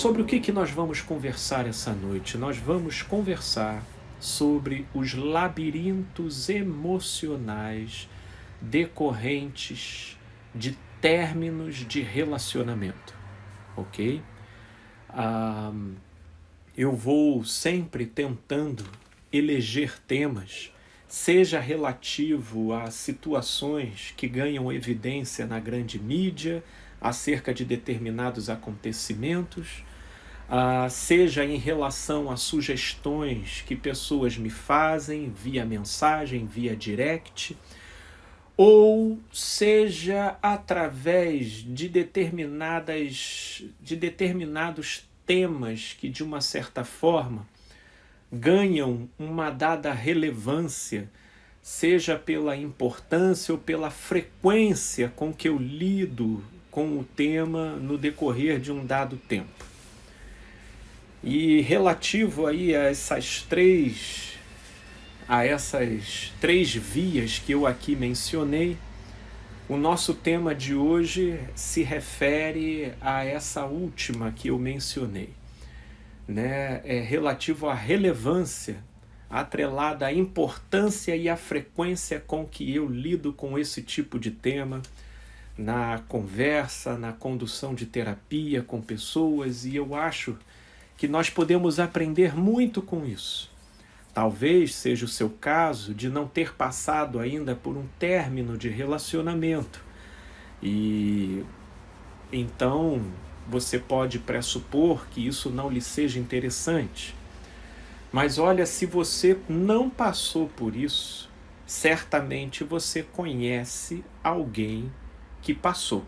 sobre o que nós vamos conversar essa noite? Nós vamos conversar sobre os labirintos emocionais decorrentes de términos de relacionamento, ok? Eu vou sempre tentando eleger temas, seja relativo a situações que ganham evidência na grande mídia, acerca de determinados acontecimentos, seja em relação a sugestões que pessoas me fazem via mensagem, via direct, ou seja através de determinados temas que, de uma certa forma, ganham uma dada relevância, seja pela importância ou pela frequência com que eu lido com o tema no decorrer de um dado tempo. E relativo aí a essas três vias que eu aqui mencionei, o nosso tema de hoje se refere a essa última que eu mencionei, né? É relativo à relevância atrelada à importância e à frequência com que eu lido com esse tipo de tema na conversa, na condução de terapia com pessoas, e eu acho que nós podemos aprender muito com isso. Talvez seja o seu caso de não ter passado ainda por um término de relacionamento, e então você pode pressupor que isso não lhe seja interessante. Mas olha, se você não passou por isso, certamente você conhece alguém que passou,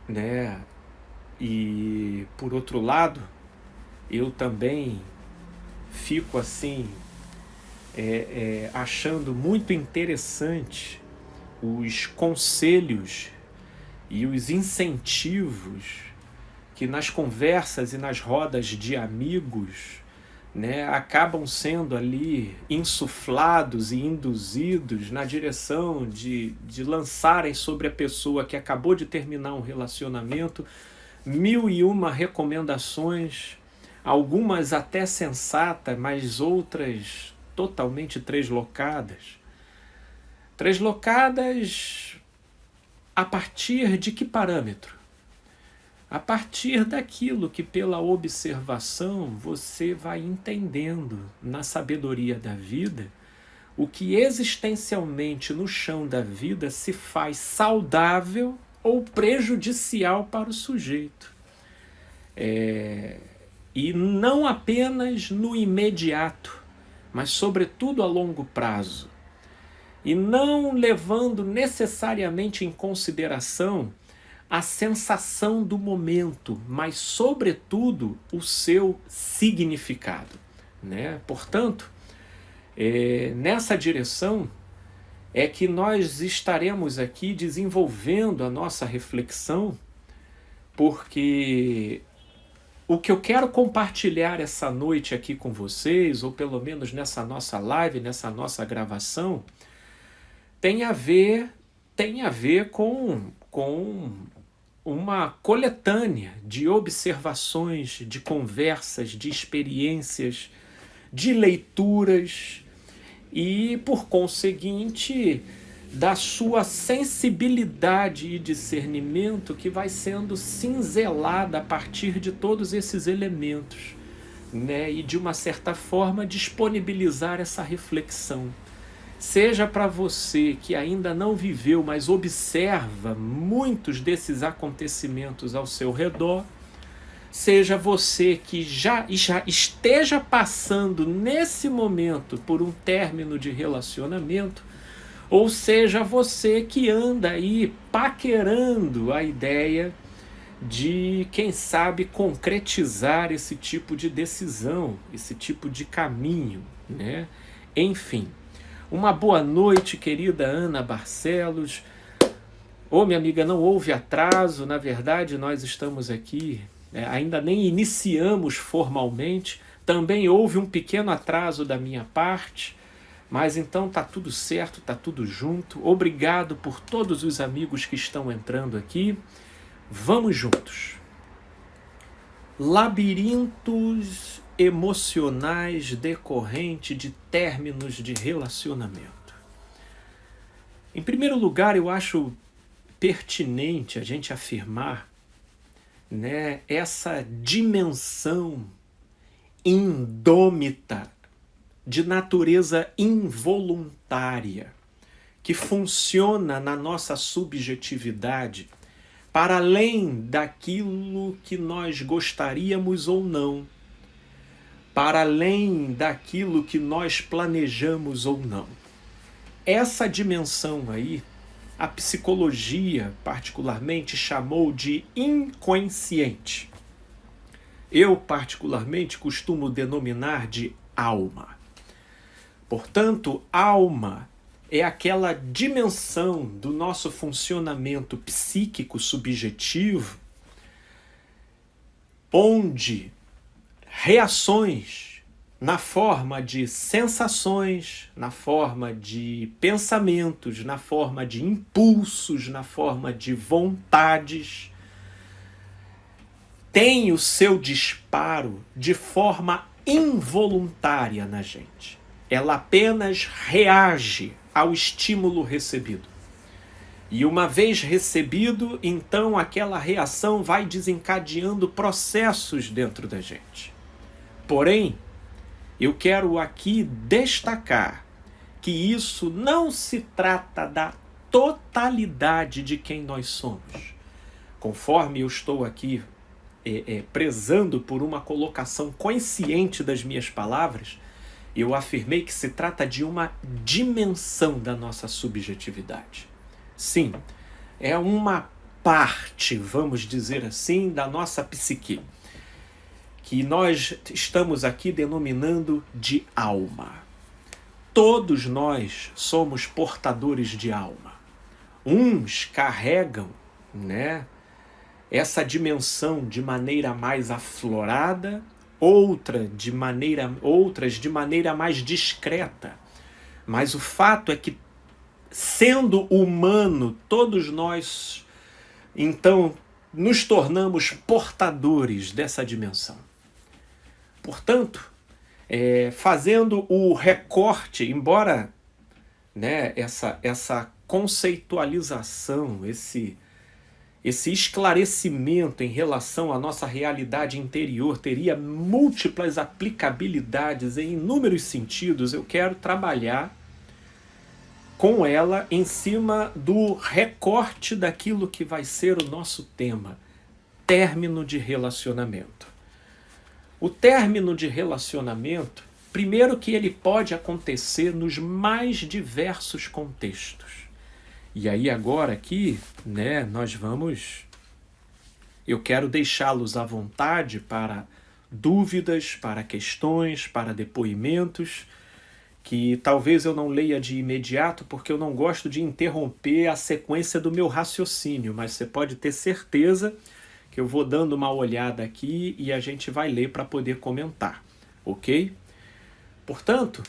né? E por outro lado, eu também fico assim achando muito interessante os conselhos e os incentivos que nas conversas e nas rodas de amigos, né, acabam sendo ali insuflados e induzidos na direção de lançarem sobre a pessoa que acabou de terminar um relacionamento 1001 recomendações, algumas até sensatas, mas outras totalmente treslocadas. Treslocadas a partir de que parâmetro? A partir daquilo que, pela observação, você vai entendendo na sabedoria da vida, o que existencialmente no chão da vida se faz saudável ou prejudicial para o sujeito. E não apenas no imediato, mas sobretudo a longo prazo. E não levando necessariamente em consideração a sensação do momento, mas sobretudo o seu significado, né? Portanto, nessa direção é que nós estaremos aqui desenvolvendo a nossa reflexão, porque o que eu quero compartilhar essa noite aqui com vocês, ou pelo menos nessa nossa live, nessa nossa gravação, tem a ver com uma coletânea de observações, de conversas, de experiências, de leituras e, por conseguinte, da sua sensibilidade e discernimento que vai sendo cinzelada a partir de todos esses elementos, né? E, de uma certa forma, disponibilizar essa reflexão. Seja para você que ainda não viveu, mas observa muitos desses acontecimentos ao seu redor, seja você que já esteja passando nesse momento por um término de relacionamento, ou seja você que anda aí paquerando a ideia de, quem sabe, concretizar esse tipo de decisão, esse tipo de caminho, né? Enfim. Uma boa noite, querida Ana Barcelos. Minha amiga, não houve atraso, na verdade nós estamos aqui, ainda nem iniciamos formalmente, também houve um pequeno atraso da minha parte, mas então tá tudo certo, tá tudo junto. Obrigado por todos os amigos que estão entrando aqui. Vamos juntos. Labirintos emocionais decorrentes de términos de relacionamento. Em primeiro lugar, eu acho pertinente a gente afirmar, né, essa dimensão indômita de natureza involuntária que funciona na nossa subjetividade para além daquilo que nós gostaríamos ou não, para além daquilo que nós planejamos ou não. Essa dimensão aí, a psicologia particularmente chamou de inconsciente. Eu particularmente costumo denominar de alma. Portanto, alma é aquela dimensão do nosso funcionamento psíquico subjetivo onde reações na forma de sensações, na forma de pensamentos, na forma de impulsos, na forma de vontades, tem o seu disparo de forma involuntária na gente. Ela apenas reage ao estímulo recebido. E uma vez recebido, então aquela reação vai desencadeando processos dentro da gente. Porém, eu quero aqui destacar que isso não se trata da totalidade de quem nós somos. Conforme eu estou aqui prezando por uma colocação consciente das minhas palavras, eu afirmei que se trata de uma dimensão da nossa subjetividade. Sim, é uma parte, vamos dizer assim, da nossa psique, que nós estamos aqui denominando de alma. Todos nós somos portadores de alma. Uns carregam, né, essa dimensão de maneira mais aflorada, outras de maneira mais discreta. Mas o fato é que, sendo humano, todos nós, então, nos tornamos portadores dessa dimensão. Portanto, fazendo o recorte, embora, né, essa conceitualização, esse esclarecimento em relação à nossa realidade interior teria múltiplas aplicabilidades em inúmeros sentidos, eu quero trabalhar com ela em cima do recorte daquilo que vai ser o nosso tema, término de relacionamento. O término de relacionamento, primeiro que ele pode acontecer nos mais diversos contextos. E aí agora aqui, né, eu quero deixá-los à vontade para dúvidas, para questões, para depoimentos, que talvez eu não leia de imediato porque eu não gosto de interromper a sequência do meu raciocínio, mas você pode ter certeza que eu vou dando uma olhada aqui e a gente vai ler para poder comentar, ok? Portanto,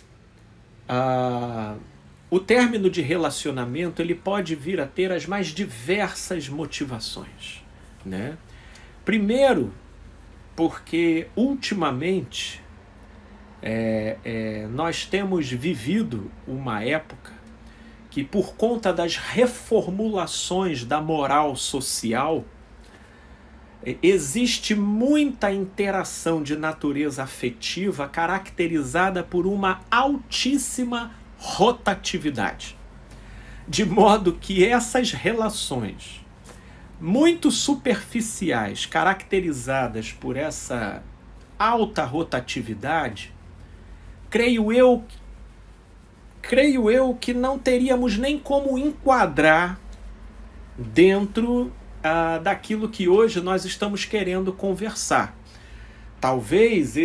o término de relacionamento ele pode vir a ter as mais diversas motivações, né? Primeiro, porque ultimamente nós temos vivido uma época que, por conta das reformulações da moral social, existe muita interação de natureza afetiva caracterizada por uma altíssima rotatividade. De modo que essas relações muito superficiais, caracterizadas por essa alta rotatividade, creio eu que não teríamos nem como enquadrar dentro daquilo que hoje nós estamos querendo conversar. Talvez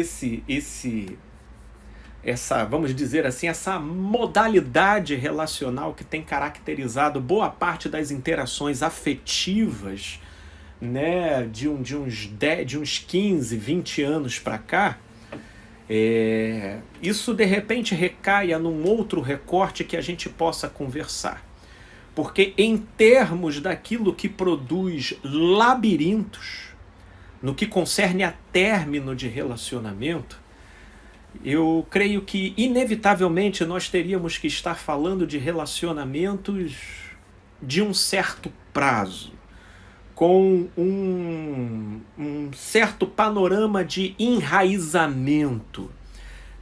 essa, vamos dizer assim, essa modalidade relacional que tem caracterizado boa parte das interações afetivas, né, de uns 15, 20 anos para cá, isso de repente recaia num outro recorte que a gente possa conversar. Porque em termos daquilo que produz labirintos, no que concerne a término de relacionamento, eu creio que inevitavelmente nós teríamos que estar falando de relacionamentos de um certo prazo, com um certo panorama de enraizamento,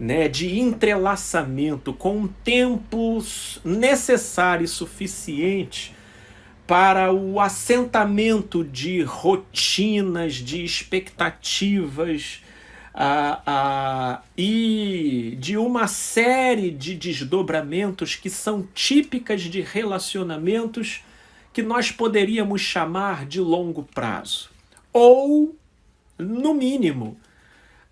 né, de entrelaçamento, com um tempo necessário e suficiente para o assentamento de rotinas, de expectativas e de uma série de desdobramentos que são típicas de relacionamentos que nós poderíamos chamar de longo prazo. Ou, no mínimo,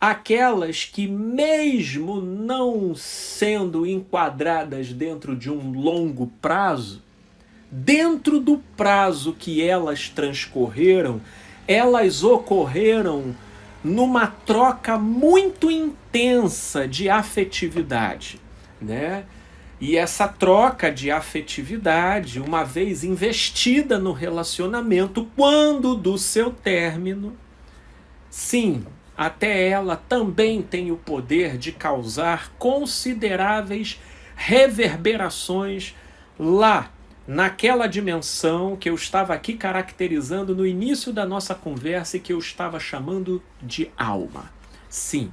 aquelas que, mesmo não sendo enquadradas dentro de um longo prazo, dentro do prazo que elas transcorreram, elas ocorreram numa troca muito intensa de afetividade, né? E essa troca de afetividade, uma vez investida no relacionamento, quando do seu término, sim, até ela também tem o poder de causar consideráveis reverberações lá, naquela dimensão que eu estava aqui caracterizando no início da nossa conversa e que eu estava chamando de alma. Sim,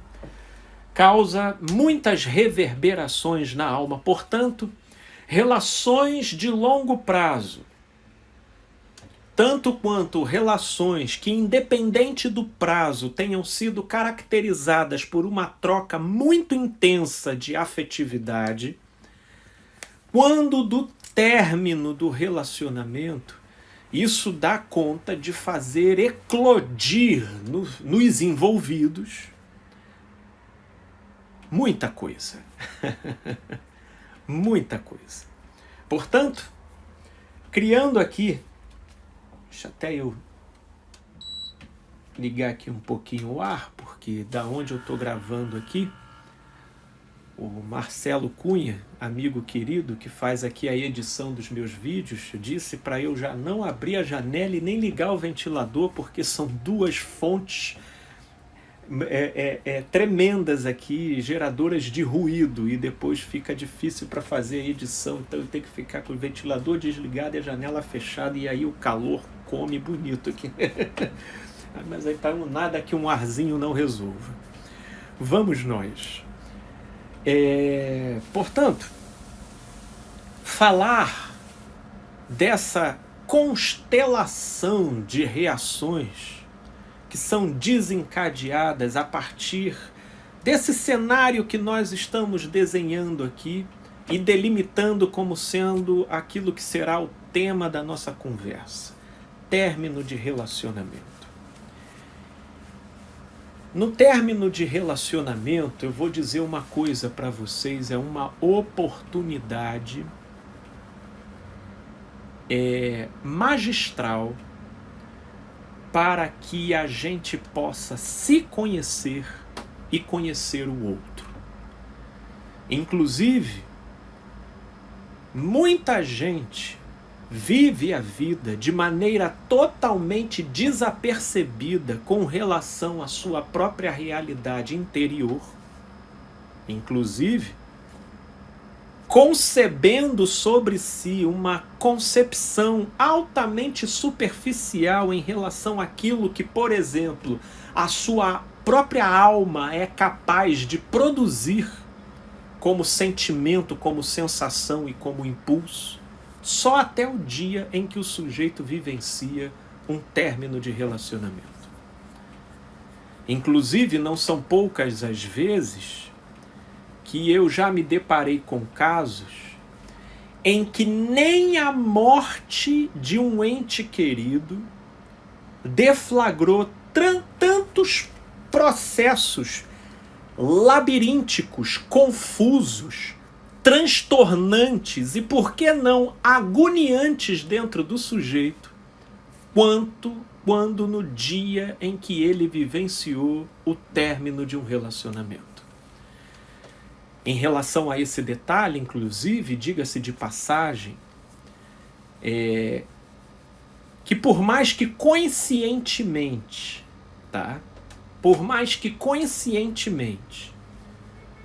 causa muitas reverberações na alma. Portanto, relações de longo prazo, tanto quanto relações que, independente do prazo, tenham sido caracterizadas por uma troca muito intensa de afetividade, quando do término do relacionamento, isso dá conta de fazer eclodir nos envolvidos muita coisa. Muita coisa. Portanto, criando aqui, deixa até eu ligar aqui um pouquinho o ar, porque da onde eu estou gravando aqui, o Marcelo Cunha, amigo querido, que faz aqui a edição dos meus vídeos, disse para eu já não abrir a janela e nem ligar o ventilador, porque são duas fontes tremendas aqui, geradoras de ruído, e depois fica difícil para fazer a edição, então eu tenho que ficar com o ventilador desligado e a janela fechada, e aí o calor come bonito aqui. Mas aí tá nada que um arzinho não resolva. Vamos nós. Portanto, falar dessa constelação de reações que são desencadeadas a partir desse cenário que nós estamos desenhando aqui e delimitando como sendo aquilo que será o tema da nossa conversa: término de relacionamento. No término de relacionamento, eu vou dizer uma coisa para vocês, é uma oportunidade magistral para que a gente possa se conhecer e conhecer o outro. Inclusive, muita gente vive a vida de maneira totalmente desapercebida com relação à sua própria realidade interior, inclusive concebendo sobre si uma concepção altamente superficial em relação àquilo que, por exemplo, a sua própria alma é capaz de produzir como sentimento, como sensação e como impulso, só até o dia em que o sujeito vivencia um término de relacionamento. Inclusive, não são poucas as vezes que eu já me deparei com casos em que nem a morte de um ente querido deflagrou tantos processos labirínticos, confusos, transtornantes e, por que não, agoniantes dentro do sujeito, quando no dia em que ele vivenciou o término de um relacionamento. Em relação a esse detalhe, inclusive, diga-se de passagem, que por mais que conscientemente tá? Por mais que conscientemente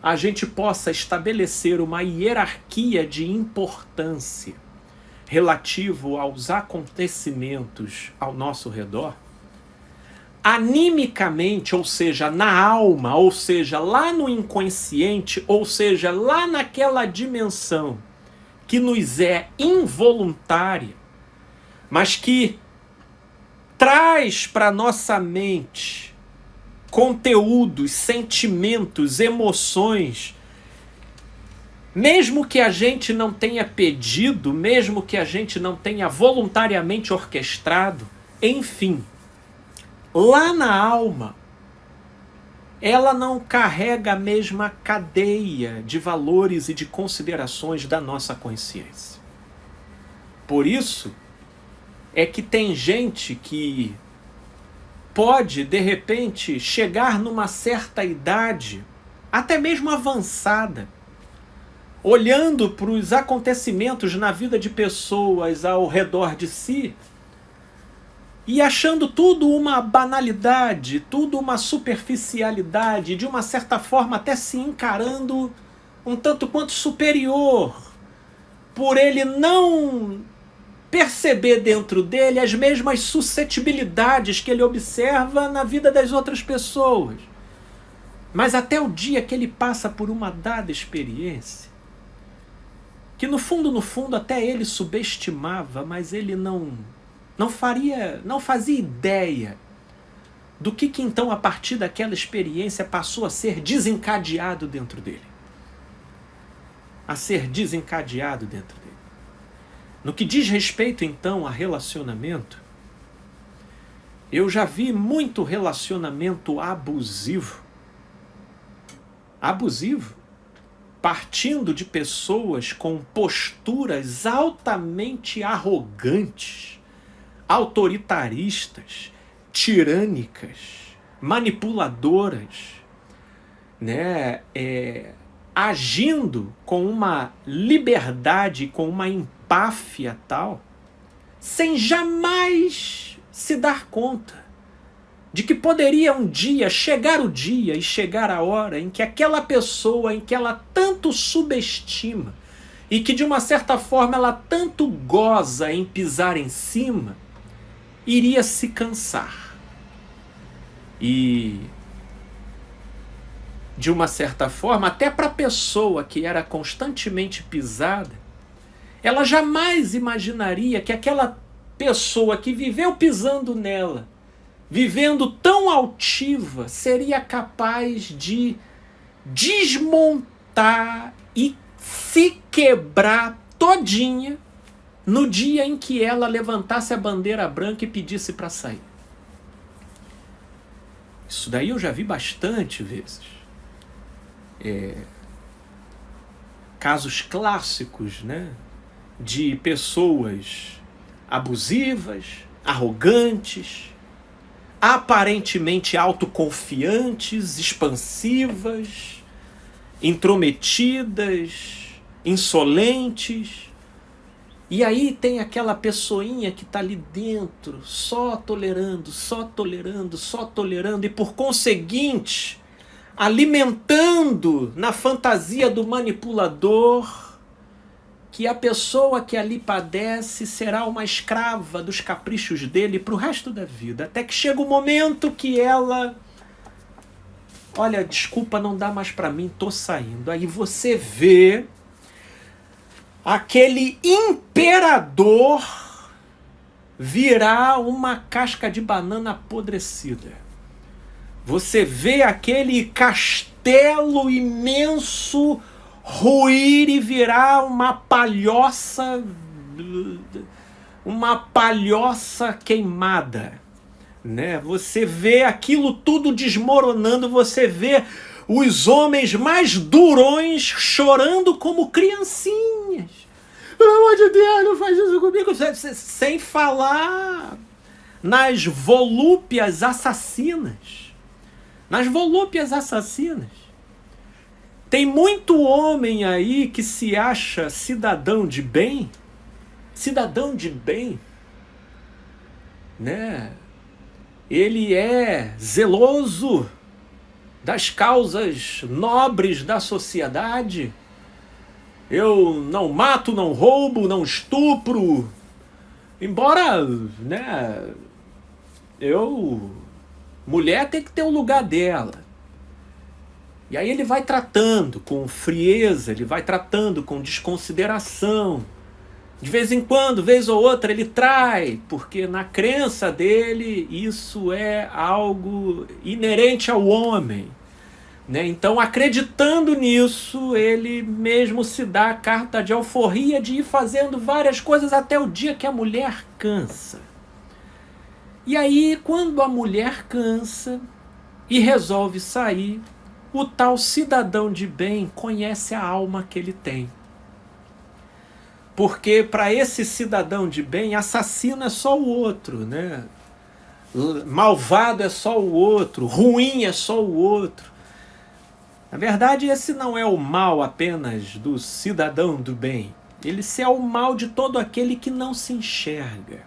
a gente possa estabelecer uma hierarquia de importância relativo aos acontecimentos ao nosso redor, animicamente, ou seja, na alma, ou seja, lá no inconsciente, ou seja, lá naquela dimensão que nos é involuntária, mas que traz para nossa mente conteúdos, sentimentos, emoções, mesmo que a gente não tenha pedido, mesmo que a gente não tenha voluntariamente orquestrado, enfim, lá na alma, ela não carrega a mesma cadeia de valores e de considerações da nossa consciência. Por isso é que tem gente que pode, de repente, chegar numa certa idade, até mesmo avançada, olhando para os acontecimentos na vida de pessoas ao redor de si e achando tudo uma banalidade, tudo uma superficialidade, de uma certa forma até se encarando um tanto quanto superior, por ele não perceber dentro dele as mesmas suscetibilidades que ele observa na vida das outras pessoas. Mas até o dia que ele passa por uma dada experiência, que no fundo, até ele subestimava, mas ele não fazia ideia do que então a partir daquela experiência passou a ser desencadeado dentro dele. A ser desencadeado dentro dele. No que diz respeito, então, a relacionamento, eu já vi muito relacionamento abusivo. Abusivo, partindo de pessoas com posturas altamente arrogantes, autoritaristas, tirânicas, manipuladoras, né? Agindo com uma liberdade, com uma empáfia tal, sem jamais se dar conta de que poderia um dia chegar o dia e chegar a hora em que aquela pessoa em que ela tanto subestima e que de uma certa forma ela tanto goza em pisar em cima, iria se cansar. E de uma certa forma, até para a pessoa que era constantemente pisada, ela jamais imaginaria que aquela pessoa que viveu pisando nela, vivendo tão altiva, seria capaz de desmontar e se quebrar todinha no dia em que ela levantasse a bandeira branca e pedisse para sair. Isso daí eu já vi bastante vezes. Casos clássicos, né, de pessoas abusivas, arrogantes, aparentemente autoconfiantes, expansivas, intrometidas, insolentes. E aí tem aquela pessoinha que está ali dentro, só tolerando, só tolerando, só tolerando, e por conseguinte, alimentando na fantasia do manipulador que a pessoa que ali padece será uma escrava dos caprichos dele para o resto da vida. Até que chega o momento que ela... Olha, desculpa, não dá mais para mim, tô saindo. Aí você vê aquele imperador virar uma casca de banana apodrecida. Você vê aquele castelo imenso ruir e virar uma palhoça queimada, né? Você vê aquilo tudo desmoronando, você vê os homens mais durões chorando como criancinhas. Pelo amor de Deus, não faz isso comigo. Sem falar nas volúpias assassinas. Nas volúpias assassinas. Tem muito homem aí que se acha cidadão de bem, ele é zeloso das causas nobres da sociedade. Eu não mato, não roubo, não estupro. Embora, né, mulher tem que ter o lugar dela. E aí ele vai tratando com frieza, ele vai tratando com desconsideração. De vez em quando, vez ou outra, ele trai, porque na crença dele isso é algo inerente ao homem. Né? Então, acreditando nisso, ele mesmo se dá a carta de alforria de ir fazendo várias coisas até o dia que a mulher cansa. E aí, quando a mulher cansa e resolve sair, o tal cidadão de bem conhece a alma que ele tem. Porque para esse cidadão de bem, assassino é só o outro, né? Malvado é só o outro, ruim é só o outro. Na verdade, esse não é o mal apenas do cidadão do bem. Esse é o mal de todo aquele que não se enxerga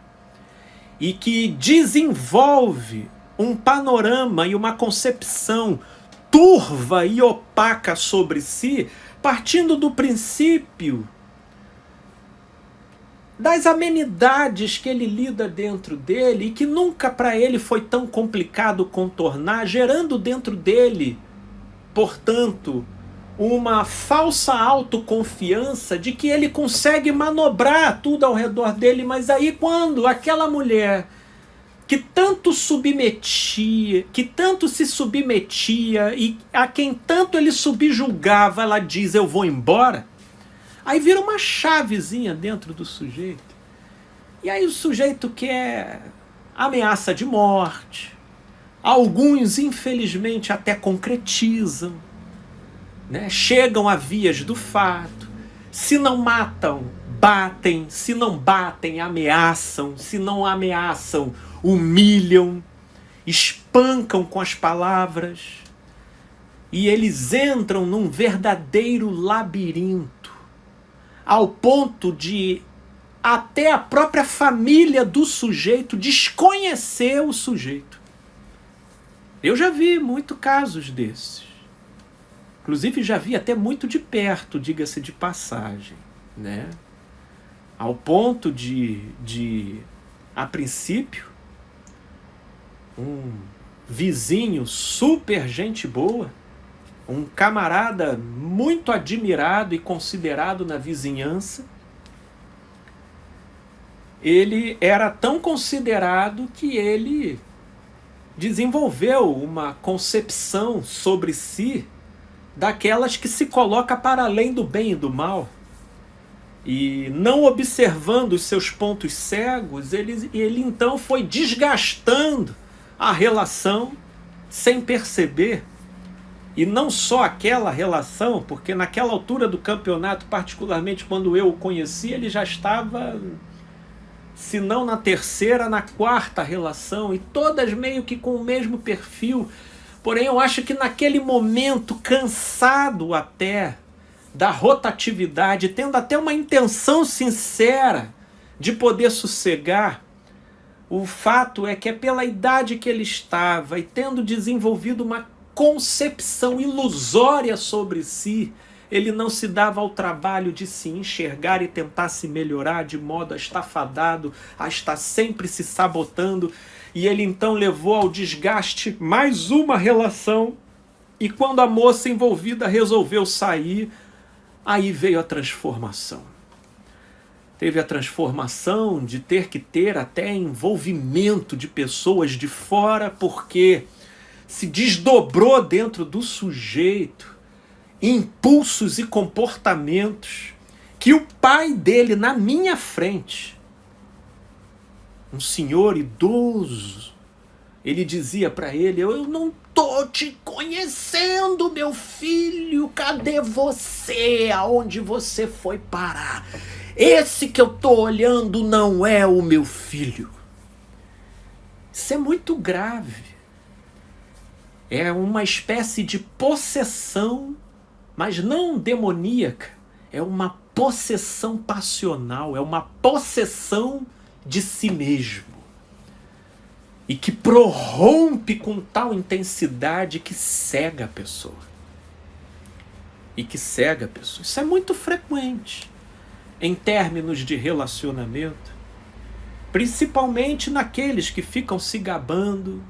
e que desenvolve um panorama e uma concepção turva e opaca sobre si, partindo do princípio das amenidades que ele lida dentro dele e que nunca para ele foi tão complicado contornar, gerando dentro dele, portanto, uma falsa autoconfiança de que ele consegue manobrar tudo ao redor dele. Mas aí quando aquela mulher que tanto submetia, que tanto se submetia e a quem tanto ele subjugava, ela diz: eu vou embora. Aí vira uma chavezinha dentro do sujeito. E aí o sujeito quer ameaça de morte. Alguns, infelizmente, até concretizam, né? Chegam a vias do fato. Se não matam, batem. Se não batem, ameaçam. Se não ameaçam, humilham, espancam com as palavras. E eles entram num verdadeiro labirinto, ao ponto de até a própria família do sujeito desconhecer o sujeito. Eu já vi muitos casos desses. Inclusive já vi até muito de perto, diga-se de passagem, né? Ao ponto de a princípio, um vizinho super gente boa, um camarada muito admirado e considerado na vizinhança, ele era tão considerado que ele desenvolveu uma concepção sobre si daquelas que se coloca para além do bem e do mal. E não observando os seus pontos cegos, ele então foi desgastando a relação sem perceber. E não só aquela relação, porque naquela altura do campeonato, particularmente quando eu o conheci, ele já estava, se não na terceira, na quarta relação, e todas meio que com o mesmo perfil. Porém, eu acho que naquele momento, cansado até da rotatividade, tendo até uma intenção sincera de poder sossegar, o fato é que é pela idade que ele estava e tendo desenvolvido uma concepção ilusória sobre si, ele não se dava ao trabalho de se enxergar e tentar se melhorar, de modo a estar fadado, a estar sempre se sabotando. E ele então levou ao desgaste mais uma relação, e quando a moça envolvida resolveu sair, aí veio a transformação. Teve a transformação de ter que ter até envolvimento de pessoas de fora, porque se desdobrou dentro do sujeito impulsos e comportamentos que o pai dele, na minha frente, um senhor idoso, ele dizia para ele: eu não tô te conhecendo, meu filho, cadê você? Aonde você foi parar? Esse que eu tô olhando não é o meu filho. Isso é muito grave. É uma espécie de possessão, mas não demoníaca. É uma possessão passional, é uma possessão de si mesmo. e que prorrompe com tal intensidade que cega a pessoa. Isso é muito frequente em términos de relacionamento, principalmente naqueles que ficam se gabando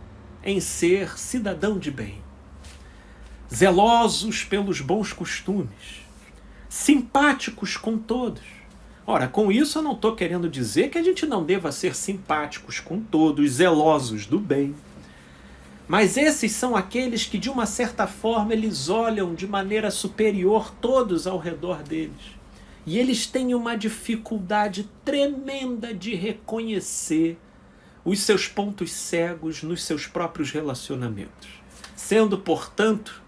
em ser cidadão de bem, zelosos pelos bons costumes, simpáticos com todos. Ora, com isso eu não estou querendo dizer que a gente não deva ser simpáticos com todos, zelosos do bem. Mas esses são aqueles que, de uma certa forma, eles olham de maneira superior todos ao redor deles. E eles têm uma dificuldade tremenda de reconhecer os seus pontos cegos nos seus próprios relacionamentos, sendo, portanto,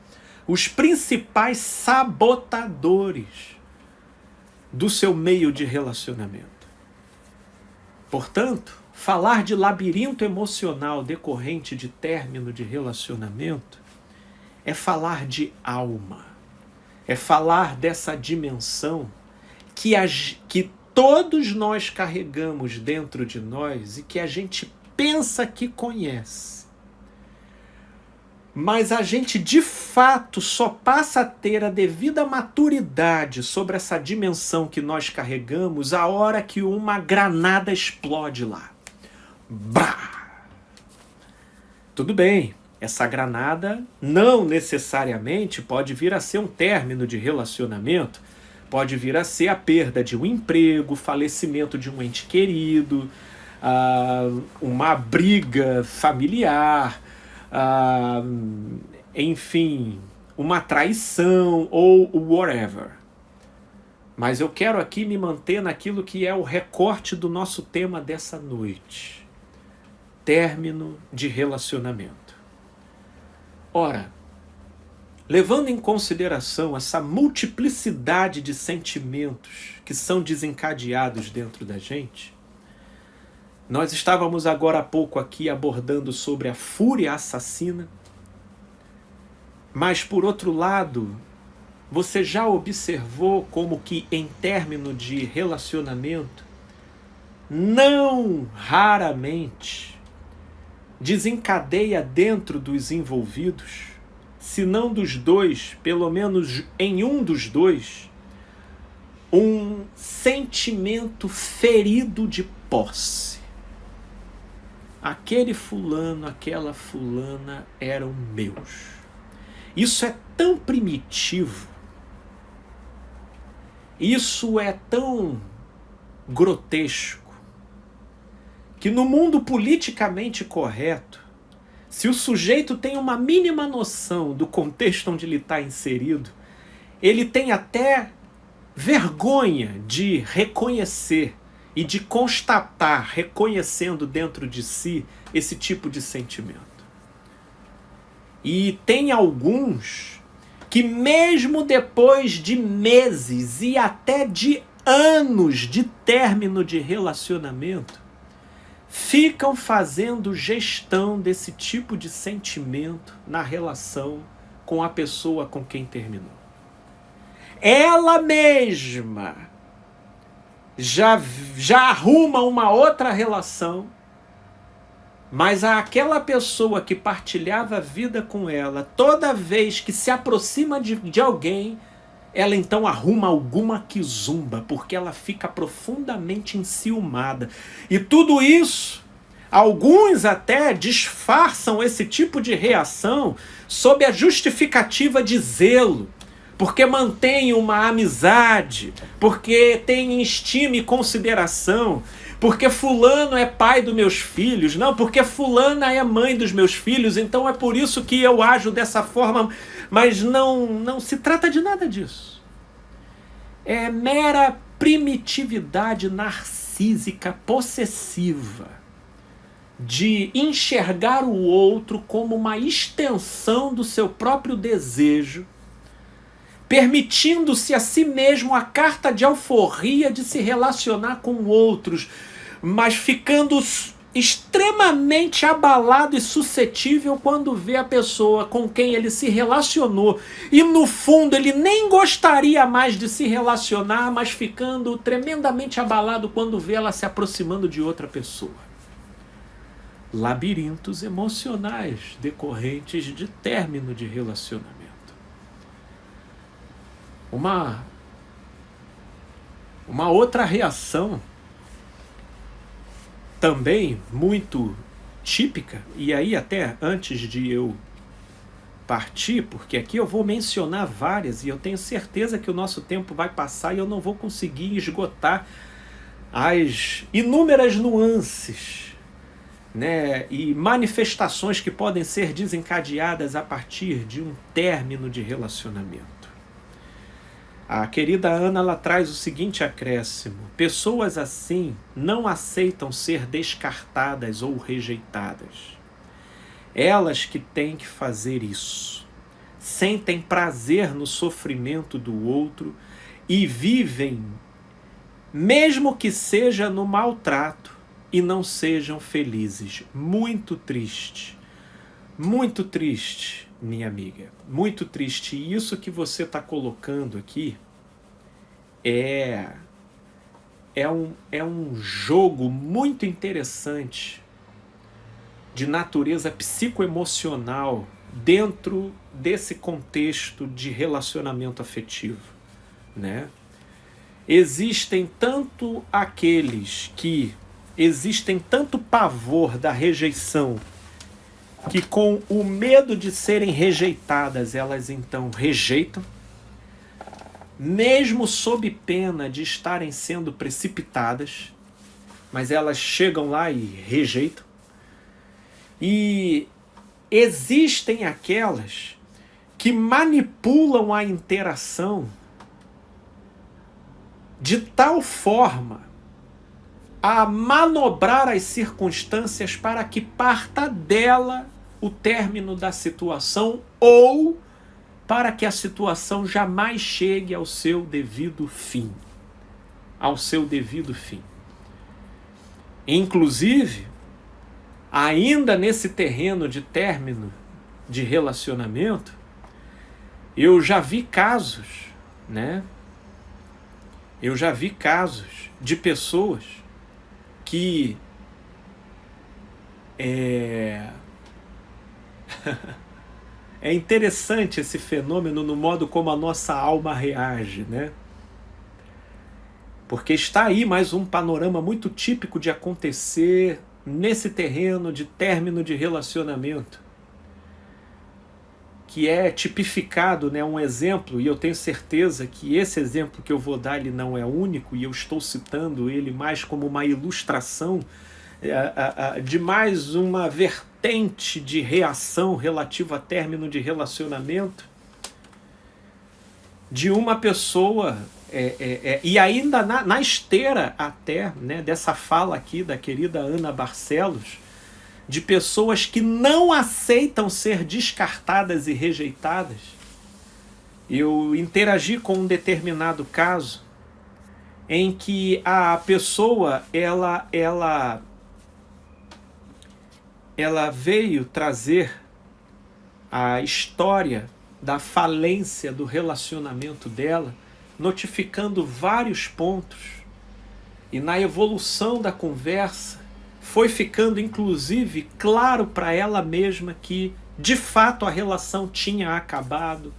os principais sabotadores do seu meio de relacionamento. Portanto, falar de labirinto emocional decorrente de término de relacionamento é falar de alma, é falar dessa dimensão que todos nós carregamos dentro de nós e que a gente pensa que conhece. Mas a gente, de fato, só passa a ter a devida maturidade sobre essa dimensão que nós carregamos a hora que uma granada explode lá. Bah! Tudo bem, essa granada não necessariamente pode vir a ser um término de relacionamento, pode vir a ser a perda de um emprego, falecimento de um ente querido, uma briga familiar, enfim, uma traição ou whatever. Mas eu quero aqui me manter naquilo que é o recorte do nosso tema dessa noite: término de relacionamento. Ora, levando em consideração essa multiplicidade de sentimentos que são desencadeados dentro da gente, nós estávamos agora há pouco aqui abordando sobre a fúria assassina, mas por outro lado, você já observou como que em término de relacionamento, não raramente desencadeia dentro dos envolvidos, se não dos dois, pelo menos em um dos dois, um sentimento ferido de posse. Aquele fulano, aquela fulana eram meus. Isso é tão primitivo, isso é tão grotesco, que no mundo politicamente correto, se o sujeito tem uma mínima noção do contexto onde ele está inserido, ele tem até vergonha de reconhecer e de constatar, reconhecendo dentro de si esse tipo de sentimento. E tem alguns que mesmo depois de meses e até de anos de término de relacionamento, ficam fazendo gestão desse tipo de sentimento na relação com a pessoa com quem terminou. Ela mesma já arruma uma outra relação, mas aquela pessoa que partilhava a vida com ela, toda vez que se aproxima de alguém, ela então arruma alguma quizumba, porque ela fica profundamente enciumada. E tudo isso, alguns até disfarçam esse tipo de reação sob a justificativa de zelo, porque mantém uma amizade, porque tem estima e consideração, porque fulano é pai dos meus filhos, não, porque fulana é mãe dos meus filhos, então é por isso que eu ajo dessa forma, mas não se trata de nada disso. É mera primitividade narcísica possessiva de enxergar o outro como uma extensão do seu próprio desejo, permitindo-se a si mesmo a carta de alforria de se relacionar com outros, mas ficando extremamente abalado e suscetível quando vê a pessoa com quem ele se relacionou. E no fundo ele nem gostaria mais de se relacionar, mas ficando tremendamente abalado quando vê ela se aproximando de outra pessoa. labirintos emocionais decorrentes de término de relacionamento. Uma outra reação também muito típica, e aí até antes de eu partir, porque aqui eu vou mencionar várias e eu tenho certeza que o nosso tempo vai passar e eu não vou conseguir esgotar as inúmeras nuances, né, e manifestações que podem ser desencadeadas a partir de um término de relacionamento. A querida Ana, ela traz o seguinte acréscimo: pessoas assim não aceitam ser descartadas ou rejeitadas. Elas que têm que fazer isso. Sentem prazer no sofrimento do outro e vivem, mesmo que seja no maltrato, e não sejam felizes. Muito triste, minha amiga, muito triste. E isso que você está colocando aqui é um jogo muito interessante de natureza psicoemocional dentro desse contexto de relacionamento afetivo, né? Existem tanto pavor da rejeição, que com o medo de serem rejeitadas, elas então rejeitam, mesmo sob pena de estarem sendo precipitadas, mas elas chegam lá e rejeitam. E existem aquelas que manipulam a interação de tal forma a manobrar as circunstâncias para que parta dela o término da situação ou para que a situação jamais chegue ao seu devido fim. Inclusive, ainda nesse terreno de término de relacionamento, eu já vi casos, né? Eu já vi casos de pessoas que é interessante esse fenômeno no modo como a nossa alma reage, né? Porque está aí mais um panorama muito típico de acontecer nesse terreno de término de relacionamento, que é tipificado, né, um exemplo, e eu tenho certeza que esse exemplo que eu vou dar ele não é único, e eu estou citando ele mais como uma ilustração de mais uma vertente de reação relativa a término de relacionamento, de uma pessoa, e ainda na esteira até, né, dessa fala aqui da querida Ana Barcelos, de pessoas que não aceitam ser descartadas e rejeitadas. Eu interagi com um determinado caso em que a pessoa ela veio trazer a história da falência do relacionamento dela, notificando vários pontos, e na evolução da conversa foi ficando inclusive claro para ela mesma que de fato a relação tinha acabado,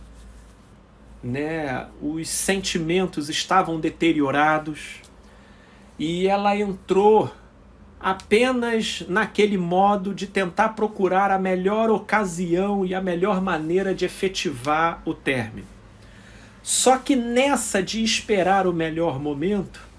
né? Os sentimentos estavam deteriorados, e ela entrou apenas naquele modo de tentar procurar a melhor ocasião e a melhor maneira de efetivar o término. Só que nessa de esperar o melhor momento,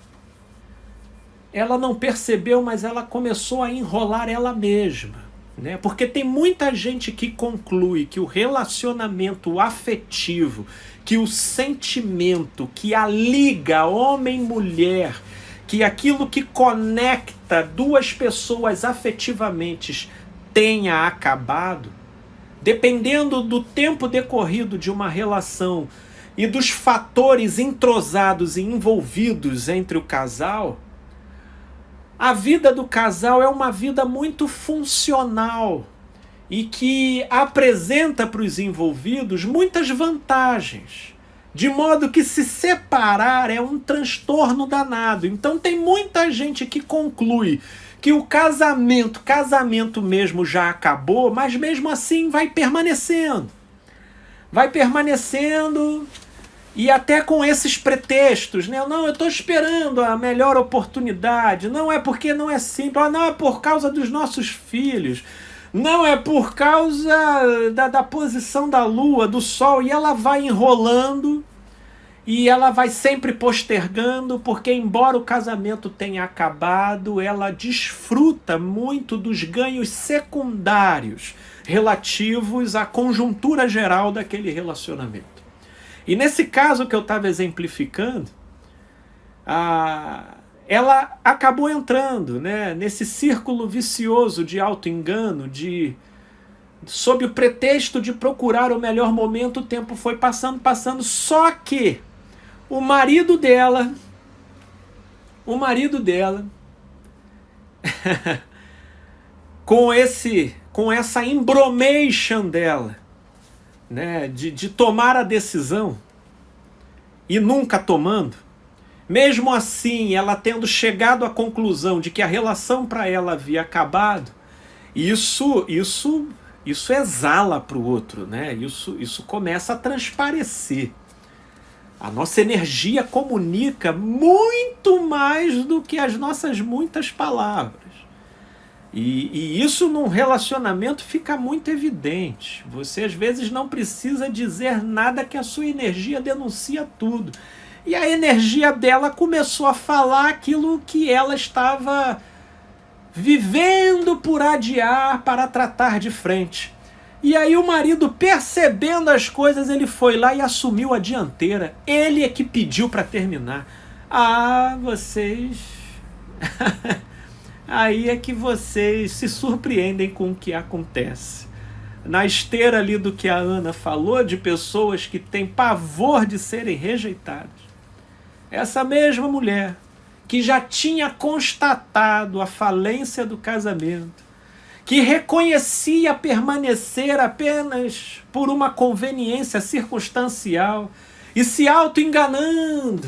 ela não percebeu, mas ela começou a enrolar ela mesma, né? Porque tem muita gente que conclui que o relacionamento afetivo, que o sentimento que a liga homem e mulher, que aquilo que conecta duas pessoas afetivamente tenha acabado, dependendo do tempo decorrido de uma relação e dos fatores entrosados e envolvidos entre o casal, a vida do casal é uma vida muito funcional e que apresenta para os envolvidos muitas vantagens, de modo que se separar é um transtorno danado. Então tem muita gente que conclui que o casamento mesmo já acabou, mas mesmo assim vai permanecendo. Vai permanecendo e até com esses pretextos, né? Não, eu estou esperando a melhor oportunidade. Não é porque não é simples. Não, é por causa dos nossos filhos. Não, é por causa da posição da lua, do sol. E ela vai enrolando e ela vai sempre postergando, porque embora o casamento tenha acabado, ela desfruta muito dos ganhos secundários relativos à conjuntura geral daquele relacionamento. E nesse caso que eu estava exemplificando, ela acabou entrando, né, nesse círculo vicioso de auto-engano, sob o pretexto de procurar o melhor momento. O tempo foi passando, só que o marido dela, com essa embromation dela, né, de tomar a decisão e nunca tomando, mesmo assim ela tendo chegado à conclusão de que a relação para ela havia acabado, isso exala para o outro, né? Isso começa a transparecer. A nossa energia comunica muito mais do que as nossas muitas palavras. E isso num relacionamento fica muito evidente. Você às vezes não precisa dizer nada que a sua energia denuncia tudo. E a energia dela começou a falar aquilo que ela estava vivendo por adiar para tratar de frente. E aí o marido, percebendo as coisas, ele foi lá e assumiu a dianteira. Ele é que pediu para terminar. Vocês... Aí é que vocês se surpreendem com o que acontece. Na esteira ali do que a Ana falou, de pessoas que têm pavor de serem rejeitadas, essa mesma mulher que já tinha constatado a falência do casamento, que reconhecia permanecer apenas por uma conveniência circunstancial e se auto-enganando,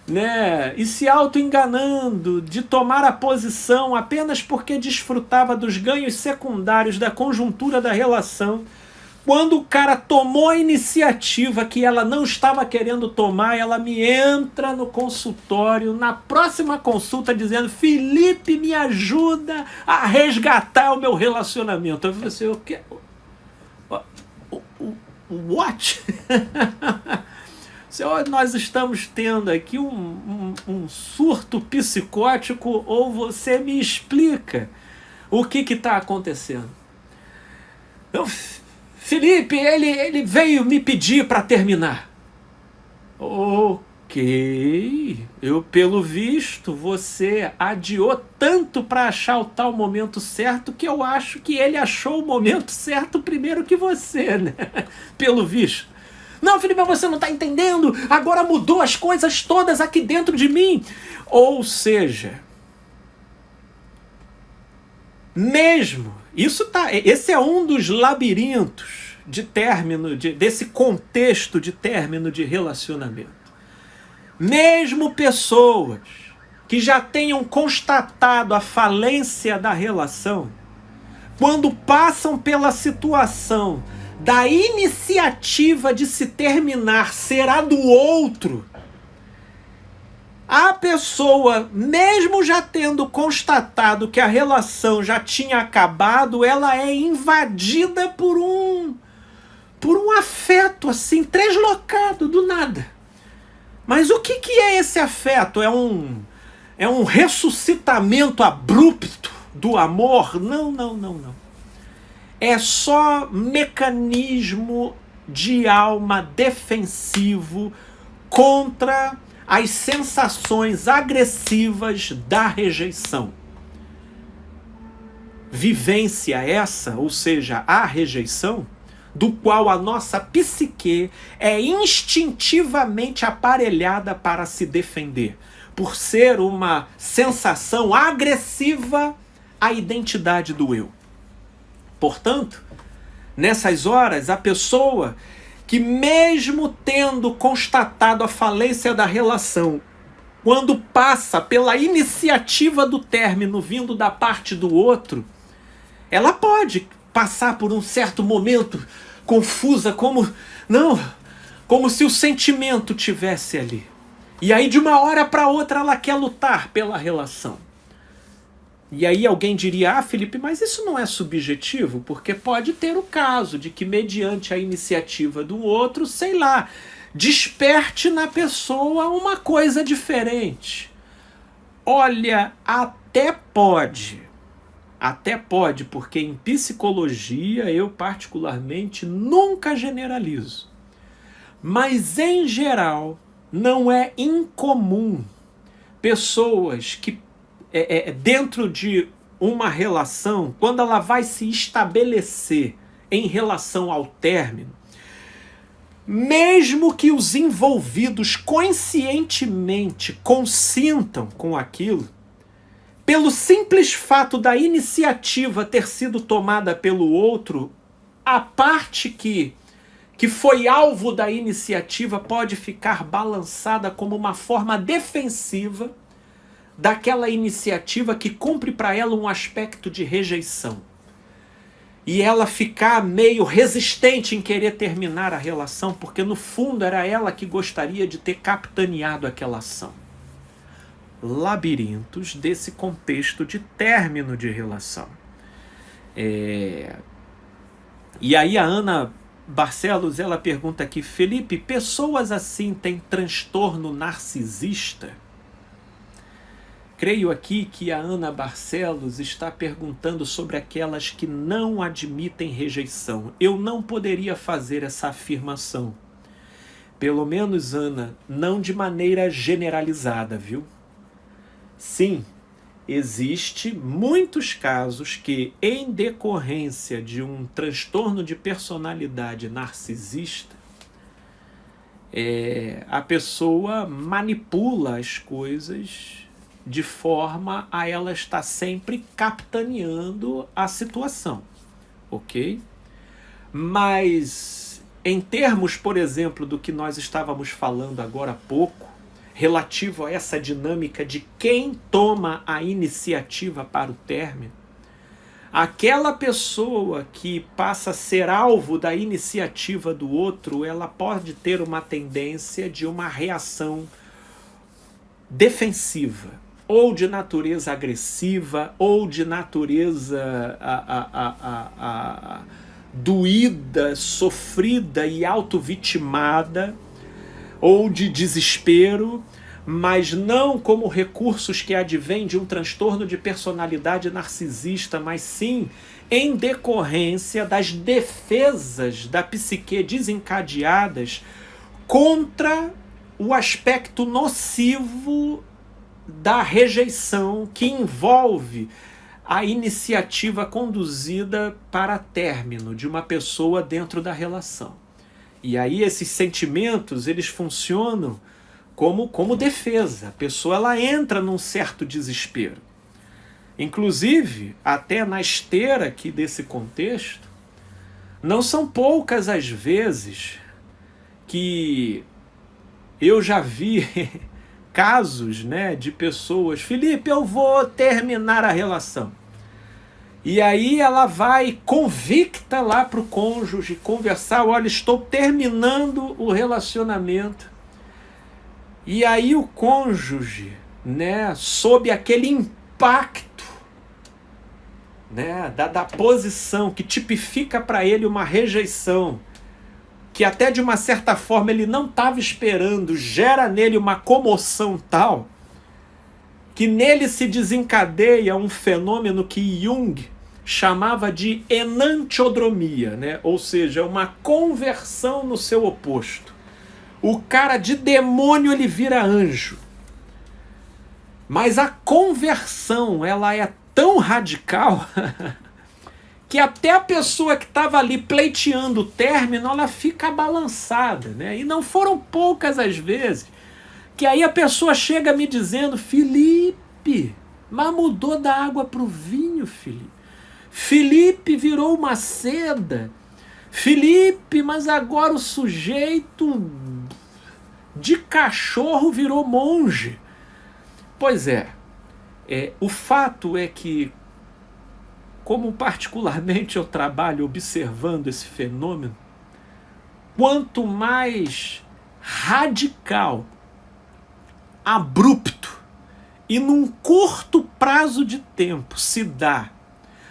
né? E se auto-enganando de tomar a posição apenas porque desfrutava dos ganhos secundários da conjuntura da relação. Quando o cara tomou a iniciativa que ela não estava querendo tomar, ela me entra no consultório, na próxima consulta, dizendo: Felipe, me ajuda a resgatar o meu relacionamento. Eu falei assim: o quê? What? Nós estamos tendo aqui um surto psicótico, ou você me explica o que está acontecendo? Felipe, ele veio me pedir para terminar. Ok. Pelo visto, você adiou tanto para achar o tal momento certo que eu acho que ele achou o momento certo primeiro que você, né? Pelo visto. Não, Felipe, você não está entendendo. Agora mudou as coisas todas aqui dentro de mim. Ou seja, mesmo... Esse é um dos labirintos de término, desse contexto de término de relacionamento. Mesmo pessoas que já tenham constatado a falência da relação, quando passam pela situação da iniciativa de se terminar ser a do outro, a pessoa, mesmo já tendo constatado que a relação já tinha acabado, ela é invadida por um afeto assim, translocado do nada. Mas o que é esse afeto? É um ressuscitamento abrupto do amor? Não. É só mecanismo de alma defensivo contra as sensações agressivas da rejeição. Vivência essa, ou seja, a rejeição, do qual a nossa psique é instintivamente aparelhada para se defender, por ser uma sensação agressiva à identidade do eu. Portanto, nessas horas, a pessoa que, mesmo tendo constatado a falência da relação, quando passa pela iniciativa do término vindo da parte do outro, ela pode passar por um certo momento confusa, como se o sentimento tivesse ali. E aí de uma hora para outra ela quer lutar pela relação. E aí alguém diria, Felipe, mas isso não é subjetivo, porque pode ter o caso de que mediante a iniciativa do outro, sei lá, desperte na pessoa uma coisa diferente. Olha, até pode, porque em psicologia eu particularmente nunca generalizo. Mas em geral não é incomum pessoas que dentro de uma relação, quando ela vai se estabelecer em relação ao término, mesmo que os envolvidos conscientemente consintam com aquilo, pelo simples fato da iniciativa ter sido tomada pelo outro, a parte que foi alvo da iniciativa pode ficar balançada como uma forma defensiva daquela iniciativa que cumpre para ela um aspecto de rejeição. E ela ficar meio resistente em querer terminar a relação, porque no fundo era ela que gostaria de ter capitaneado aquela ação. Labirintos desse contexto de término de relação. E aí a Ana Barcelos, ela pergunta aqui, Felipe, pessoas assim têm transtorno narcisista? Creio aqui que a Ana Barcelos está perguntando sobre aquelas que não admitem rejeição. Eu não poderia fazer essa afirmação. Pelo menos, Ana, não de maneira generalizada, viu? Sim, existe muitos casos que, em decorrência de um transtorno de personalidade narcisista, a pessoa manipula as coisas de forma a ela estar sempre capitaneando a situação, ok? Mas, em termos, por exemplo, do que nós estávamos falando agora há pouco, relativo a essa dinâmica de quem toma a iniciativa para o término, aquela pessoa que passa a ser alvo da iniciativa do outro, ela pode ter uma tendência de uma reação defensiva, ou de natureza agressiva, ou de natureza doída, sofrida e auto-vitimada, ou de desespero, mas não como recursos que advêm de um transtorno de personalidade narcisista, mas sim em decorrência das defesas da psique desencadeadas contra o aspecto nocivo da rejeição que envolve a iniciativa conduzida para término de uma pessoa dentro da relação. E aí esses sentimentos, eles funcionam como defesa. A pessoa ela entra num certo desespero. Inclusive, até na esteira aqui desse contexto, não são poucas as vezes que eu já vi casos, né, de pessoas, Felipe, eu vou terminar a relação. E aí ela vai convicta lá para o cônjuge conversar, olha, estou terminando o relacionamento. E aí o cônjuge, né, sob aquele impacto, né, da posição que tipifica para ele uma rejeição, que até de uma certa forma ele não estava esperando, gera nele uma comoção tal, que nele se desencadeia um fenômeno que Jung chamava de enantiodromia, né? Ou seja, uma conversão no seu oposto. O cara de demônio ele vira anjo. Mas a conversão ela é tão radical que até a pessoa que estava ali pleiteando o término, ela fica balançada, né? E não foram poucas as vezes que aí a pessoa chega me dizendo, Felipe, mas mudou da água para o vinho, Felipe. Felipe virou uma seda. Felipe, mas agora o sujeito de cachorro virou monge. Pois é, o fato é que, como particularmente eu trabalho observando esse fenômeno, quanto mais radical, abrupto e num curto prazo de tempo se dá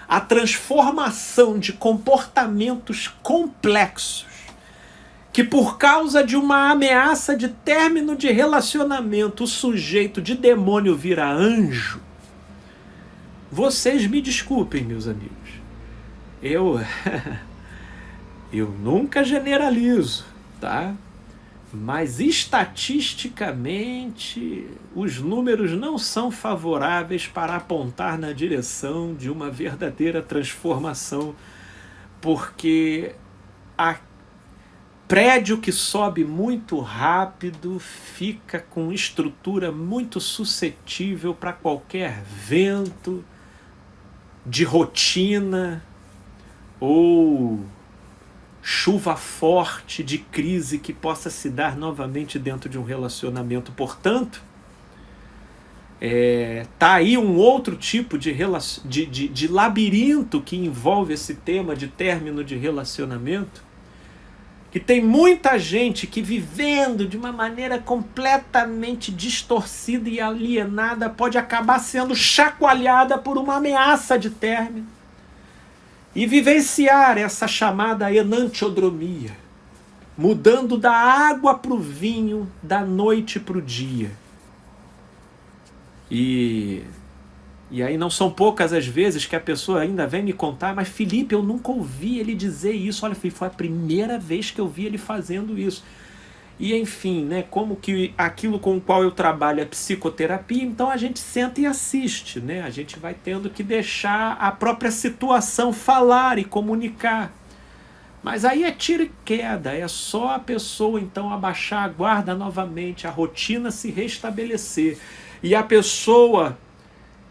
a transformação de comportamentos complexos, que por causa de uma ameaça de término de relacionamento o sujeito de demônio vira anjo, vocês me desculpem, meus amigos, eu nunca generalizo, tá? Mas estatisticamente os números não são favoráveis para apontar na direção de uma verdadeira transformação, porque a prédio que sobe muito rápido fica com estrutura muito suscetível para qualquer vento de rotina ou chuva forte de crise que possa se dar novamente dentro de um relacionamento. Portanto, tá aí um outro tipo de labirinto que envolve esse tema de término de relacionamento, que tem muita gente que, vivendo de uma maneira completamente distorcida e alienada, pode acabar sendo chacoalhada por uma ameaça de término e vivenciar essa chamada enantiodromia, mudando da água para o vinho, da noite para o dia. E aí não são poucas as vezes que a pessoa ainda vem me contar: mas Felipe, eu nunca ouvi ele dizer isso. Olha, Felipe, foi a primeira vez que eu vi ele fazendo isso. E enfim, né, como que aquilo com o qual eu trabalho é psicoterapia, então a gente senta e assiste, né? A gente vai tendo que deixar a própria situação falar e comunicar. Mas aí é tiro e queda, é só a pessoa então abaixar a guarda novamente, a rotina se restabelecer. E a pessoa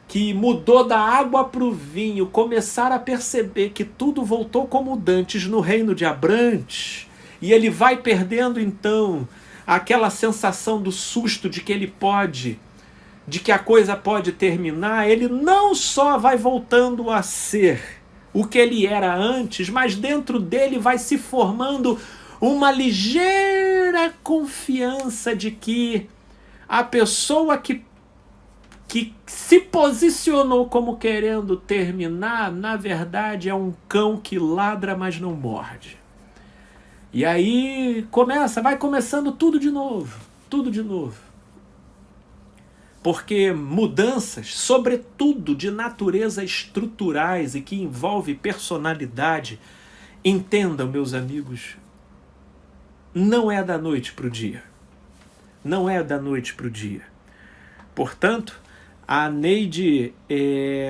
que mudou da água para o vinho começar a perceber que tudo voltou como dantes no reino de Abrantes, e ele vai perdendo então aquela sensação do susto de que ele pode, de que a coisa pode terminar. Ele não só vai voltando a ser o que ele era antes, mas dentro dele vai se formando uma ligeira confiança de que a pessoa que se posicionou como querendo terminar, na verdade é um cão que ladra, mas não morde. E aí vai começando tudo de novo, tudo de novo. Porque mudanças, sobretudo de natureza estruturais e que envolve personalidade, entendam, meus amigos, não é da noite para o dia. Não é da noite para o dia. Portanto, a Neide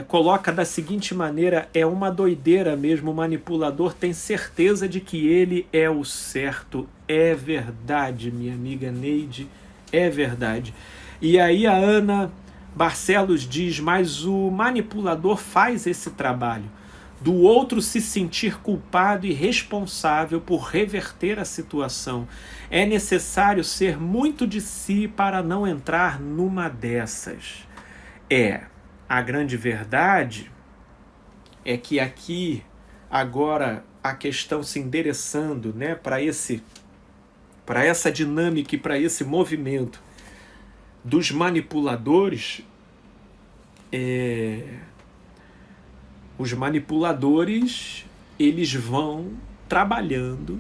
coloca da seguinte maneira: é uma doideira mesmo, o manipulador tem certeza de que ele é o certo. É verdade, minha amiga Neide, é verdade. E aí a Ana Barcelos diz: mas o manipulador faz esse trabalho do outro se sentir culpado e responsável por reverter a situação. É necessário ser muito de si para não entrar numa dessas. A grande verdade é que aqui, agora, a questão se endereçando, né, para essa dinâmica e para esse movimento dos manipuladores, os manipuladores, eles vão trabalhando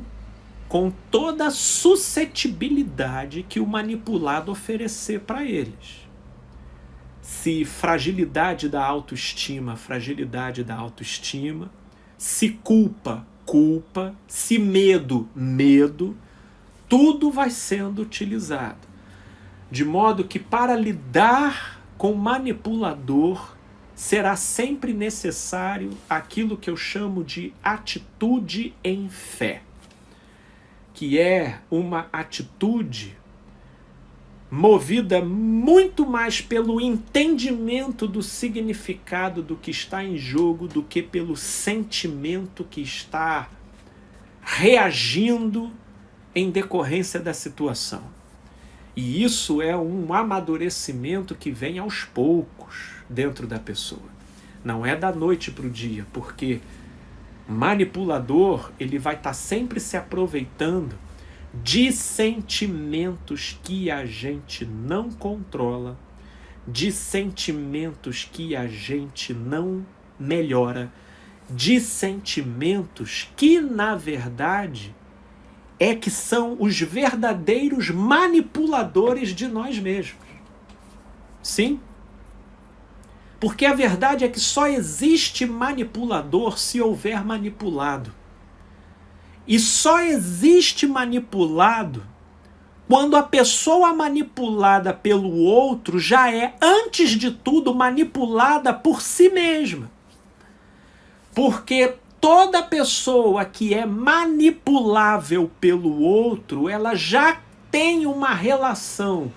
com toda a suscetibilidade que o manipulado oferecer para eles. Se fragilidade da autoestima, se culpa, se medo, tudo vai sendo utilizado. De modo que para lidar com o manipulador será sempre necessário aquilo que eu chamo de atitude em fé, que é uma atitude movida muito mais pelo entendimento do significado do que está em jogo do que pelo sentimento que está reagindo em decorrência da situação. E isso é um amadurecimento que vem aos poucos dentro da pessoa. Não é da noite para o dia, porque manipulador, ele vai estar sempre se aproveitando de sentimentos que a gente não controla, de sentimentos que a gente não melhora, de sentimentos que, na verdade, que são os verdadeiros manipuladores de nós mesmos. Sim? Porque a verdade é que só existe manipulador se houver manipulado. E só existe manipulado quando a pessoa manipulada pelo outro já é, antes de tudo, manipulada por si mesma. Porque toda pessoa que é manipulável pelo outro, ela já tem uma relação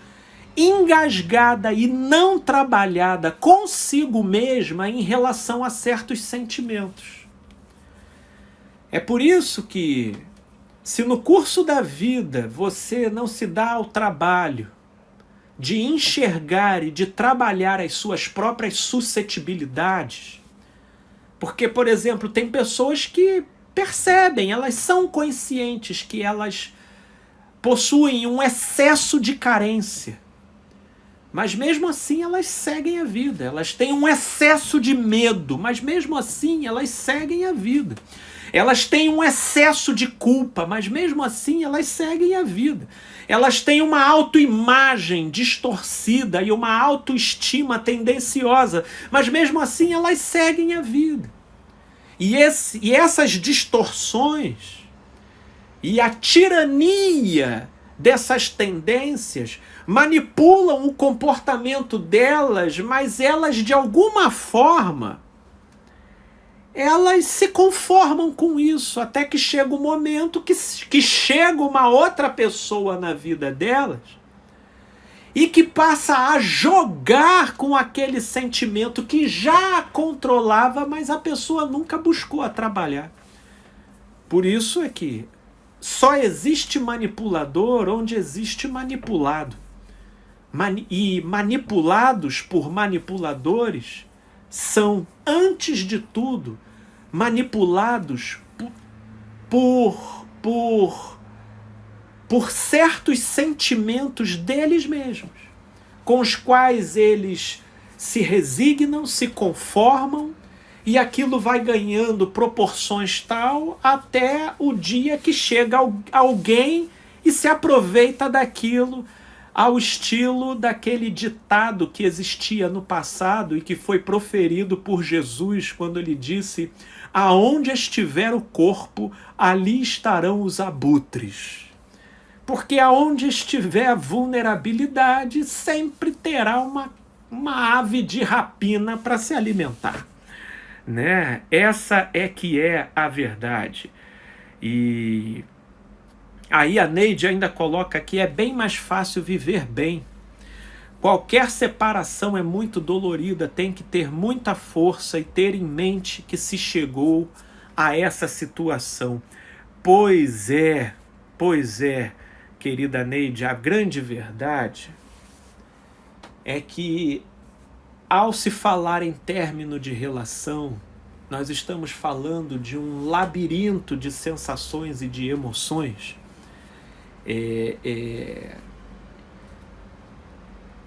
engasgada e não trabalhada consigo mesma em relação a certos sentimentos. É por isso que, se no curso da vida você não se dá ao trabalho de enxergar e de trabalhar as suas próprias suscetibilidades, porque, por exemplo, tem pessoas que percebem, elas são conscientes que elas possuem um excesso de carência, mas mesmo assim elas seguem a vida. Elas têm um excesso de medo, mas mesmo assim elas seguem a vida. Elas têm um excesso de culpa, mas mesmo assim elas seguem a vida. Elas têm uma autoimagem distorcida e uma autoestima tendenciosa, mas mesmo assim elas seguem a vida. E essas distorções e a tirania dessas tendências manipulam o comportamento delas, mas elas, de alguma forma, elas se conformam com isso, até que chega o momento que chega uma outra pessoa na vida delas e que passa a jogar com aquele sentimento que já a controlava, mas a pessoa nunca buscou a trabalhar. Por isso é que só existe manipulador onde existe manipulado. E manipulados por manipuladores são, antes de tudo, manipulados por certos sentimentos deles mesmos, com os quais eles se resignam, se conformam, e aquilo vai ganhando proporções tal até o dia que chega alguém e se aproveita daquilo, ao estilo daquele ditado que existia no passado e que foi proferido por Jesus quando ele disse: aonde estiver o corpo, ali estarão os abutres. Porque aonde estiver a vulnerabilidade, sempre terá uma ave de rapina para se alimentar. Né? Essa é que é a verdade. E aí a Neide ainda coloca que é bem mais fácil viver bem. Qualquer separação é muito dolorida, tem que ter muita força e ter em mente que se chegou a essa situação. Pois é, querida Neide, a grande verdade é que, ao se falar em término de relação, nós estamos falando de um labirinto de sensações e de emoções e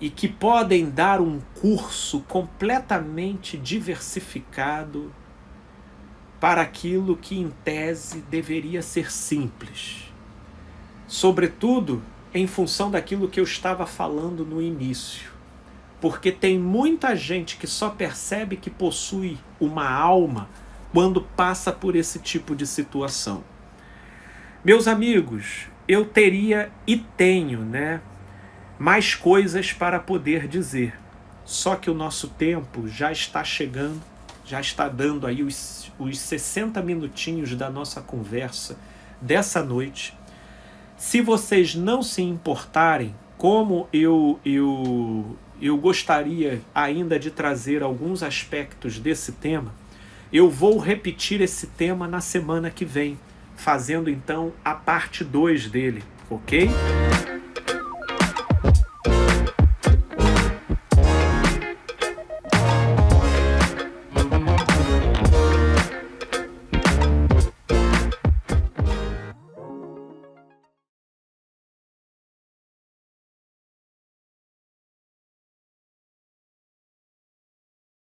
que podem dar um curso completamente diversificado para aquilo que, em tese, deveria ser simples. Sobretudo, em função daquilo que eu estava falando no início. Porque tem muita gente que só percebe que possui uma alma quando passa por esse tipo de situação. Meus amigos, eu teria e tenho, mais coisas para poder dizer. Só que o nosso tempo já está chegando, já está dando aí os 60 minutinhos da nossa conversa dessa noite. Se vocês não se importarem, como eu gostaria ainda de trazer alguns aspectos desse tema, eu vou repetir esse tema na semana que vem, fazendo então a parte 2 dele, ok?